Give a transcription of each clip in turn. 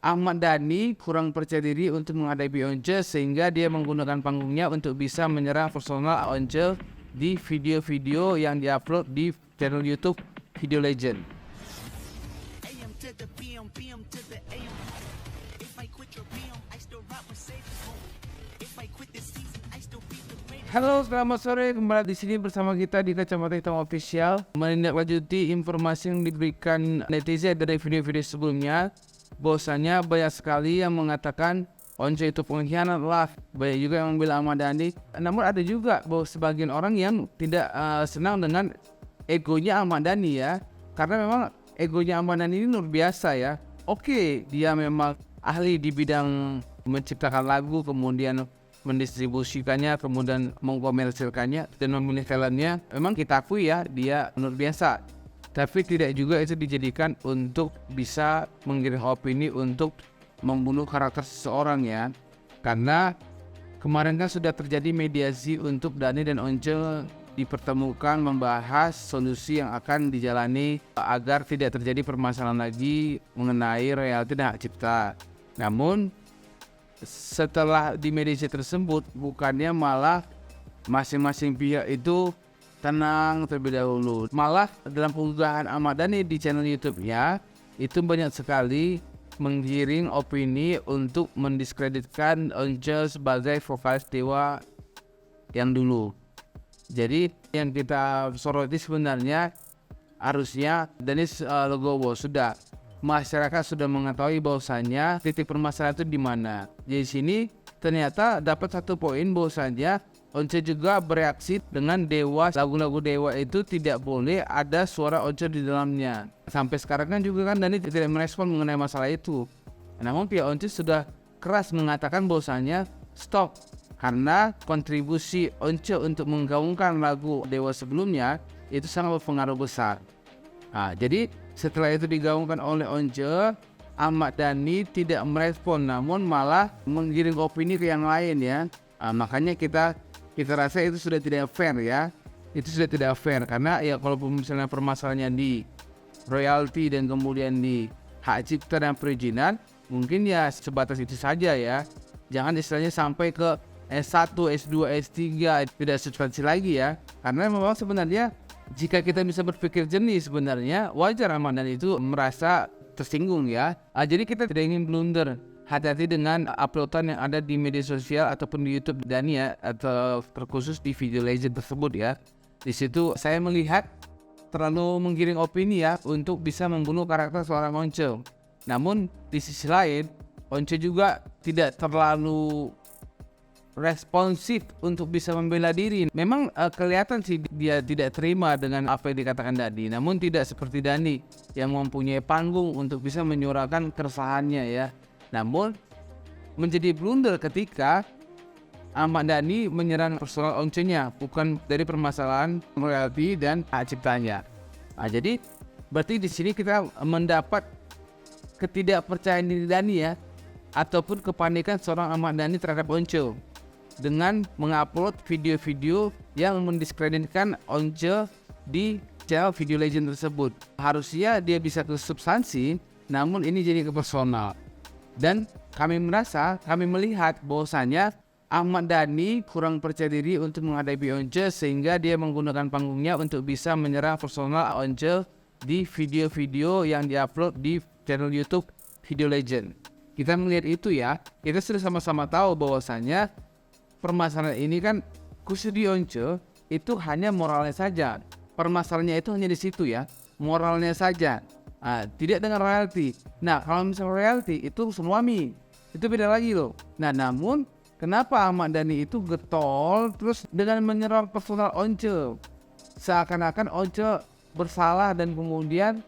Ahmad Dhani kurang percaya diri untuk menghadapi Once sehingga dia menggunakan panggungnya untuk bisa menyerang personal Once di video-video yang diupload di channel YouTube Video Legend. Halo, selamat sore. Kembali di sini bersama kita di Kacamata Hitam Official, menindaklanjuti informasi yang diberikan netizen dari video-video sebelumnya. Bahwasanya banyak sekali yang mengatakan Once itu pengkhianat lah. Banyak juga yang membela Ahmad Dhani. Namun ada juga bahwa sebagian orang yang tidak senang dengan egonya Ahmad Dhani ya. Karena memang egonya Ahmad Dhani ini luar biasa ya. Oke, dia memang ahli di bidang menciptakan lagu, kemudian mendistribusikannya, kemudian mengkomersilkannya dan memilih talentnya. Memang kita akui ya, dia luar biasa. Tapi tidak juga itu dijadikan untuk bisa mengirim opini untuk membunuh karakter seseorang ya. Karena kemarin kan sudah terjadi mediasi untuk Dhani dan Once dipertemukan membahas solusi yang akan dijalani agar tidak terjadi permasalahan lagi mengenai royalti dan hak cipta. Namun setelah di mediasi tersebut, bukannya malah masing-masing pihak itu tenang terlebih dahulu. Malah dalam unggahan Ahmad Dhani di channel YouTube-nya itu banyak sekali menggiring opini untuk mendiskreditkan Once sebagai vokalis Dewa yang dulu. Jadi yang kita soroti sebenarnya harusnya Denis Legowo sudah masyarakat sudah mengetahui bahwasannya titik permasalahan itu di mana. Di sini ternyata dapat satu poin bahwasannya Once juga bereaksi dengan Dewa, lagu-lagu Dewa itu tidak boleh ada suara Once di dalamnya. Sampai sekarang kan juga kan Dhani tidak merespon mengenai masalah itu. Namun pihak Once sudah keras mengatakan bahwasannya stop, karena kontribusi Once untuk menggaungkan lagu Dewa sebelumnya itu sangat berpengaruh besar. Nah, jadi setelah itu digaungkan oleh Once, Ahmad Dhani tidak merespon, namun malah menggiring opini ke yang lain ya. Makanya kita rasa itu sudah tidak fair ya. Itu sudah tidak fair karena ya kalau misalnya permasalahannya di royalti dan kemudian di hak cipta dan perizinan, mungkin ya sebatas itu saja ya. Jangan istilahnya sampai ke S1, S2, S3 tidak substansi lagi ya. Karena memang sebenarnya jika kita bisa berpikir jernih sebenarnya wajar Ahmad Dhani itu merasa tersinggung ya. Jadi kita tidak ingin blunder. Hati-hati dengan uploadan yang ada di media sosial ataupun di YouTube Dhani ya, atau terkhusus di Video Legend tersebut ya. Di situ saya melihat terlalu menggiring opini ya untuk bisa membunuh karakter seorang Once. Namun di sisi lain Once juga tidak terlalu responsif untuk bisa membela diri. Memang kelihatan sih dia tidak terima dengan apa yang dikatakan Dhani, namun tidak seperti Dhani yang mempunyai panggung untuk bisa menyuarakan keresahannya ya. Namun menjadi blunder ketika Ahmad Dhani menyerang personal Once-nya, bukan dari permasalahan royalti dan hak ciptanya. Jadi berarti di sini kita mendapat ketidakpercayaan diri Dhani ya, ataupun kepanikan seorang Ahmad Dhani terhadap Once dengan mengupload video-video yang mendiskreditkan Once di channel Video Legend tersebut. Harusnya dia bisa ke substansi, namun ini jadi ke personal. Dan kami melihat bahwasanya Ahmad Dhani kurang percaya diri untuk menghadapi Once sehingga dia menggunakan panggungnya untuk bisa menyerang personal Once di video-video yang diupload di channel YouTube Video Legend. Kita melihat itu ya, kita sudah sama-sama tahu bahwasanya permasalahan ini kan khusus di Once itu hanya moralnya saja. Permasalahannya itu hanya di situ ya, moralnya saja. Tidak dengan royalti. Nah, kalau misalnya royalti itu suami, itu beda lagi loh. Nah, namun kenapa Ahmad Dhani itu getol terus dengan menyerang personal Once, seakan-akan Once bersalah dan kemudian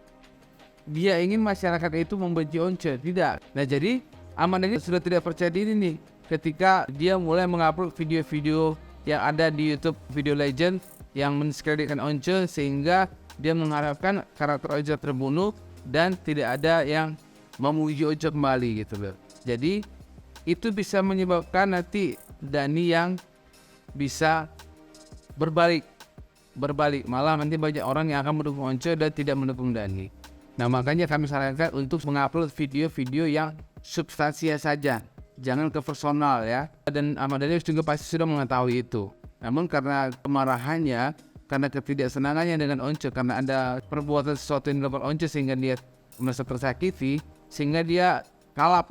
dia ingin masyarakat itu membenci Once. Tidak. Nah, jadi Ahmad Dhani sudah tidak percaya diri nih ketika dia mulai mengupload video-video yang ada di YouTube Video Legend yang mendiskreditkan Once sehingga dia mengharapkan karakter Once terbunuh dan tidak ada yang memuji Once kembali gitu loh. Jadi itu bisa menyebabkan nanti Dhani yang bisa berbalik, malah nanti banyak orang yang akan mendukung Once dan tidak mendukung Dhani. Nah, makanya kami sarankan untuk mengupload video-video yang substansinya saja, jangan ke personal ya. Dan Ahmad Dhani juga pasti sudah mengetahui itu. Namun karena kemarahannya, karena ketidaksenangannya dengan Once, karena ada perbuatan sesuatu yang dilakukan Once sehingga dia merasa tersakiti, sehingga dia kalap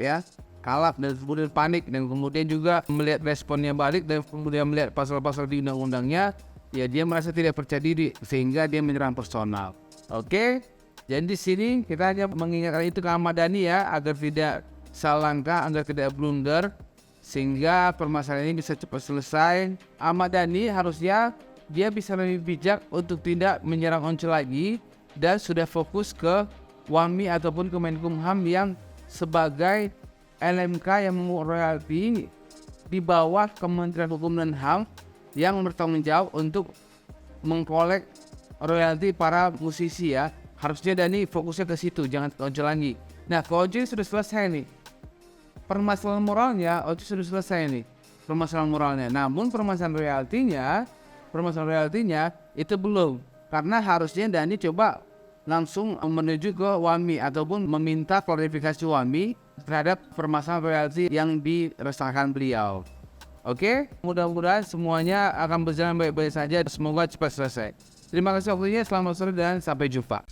dan kemudian panik, dan kemudian juga melihat responnya balik, dan kemudian melihat pasal-pasal di undang-undangnya, ya dia merasa tidak percaya diri sehingga dia menyerang personal. Oke, jadi di sini kita hanya mengingatkan itu ke Ahmad Dhani ya, agar tidak salah langkah, agar tidak blunder, sehingga permasalahan ini bisa cepat selesai. Ahmad Dhani harusnya dia bisa lebih bijak untuk tidak menyerang Once lagi dan sudah fokus ke WAMI ataupun Kemenkumham yang sebagai LMK yang royalti di bawah Kementerian Hukum dan HAM yang bertanggung jawab untuk mengkolek royalti para musisi ya. Harusnya Dhani fokusnya ke situ, jangan ke Once lagi. Nah, ke Once sudah selesai nih. Permasalahan moralnya Once sudah selesai nih. Permasalahan moralnya. Namun permasalahan royaltinya itu belum. Karena harusnya Dhani coba langsung menuju ke WAMI ataupun meminta klarifikasi WAMI terhadap permasalahan royalti yang dirasakan beliau. Oke, mudah-mudahan semuanya akan berjalan baik-baik saja. Semoga cepat selesai. Terima kasih waktunya, selamat sore dan sampai jumpa.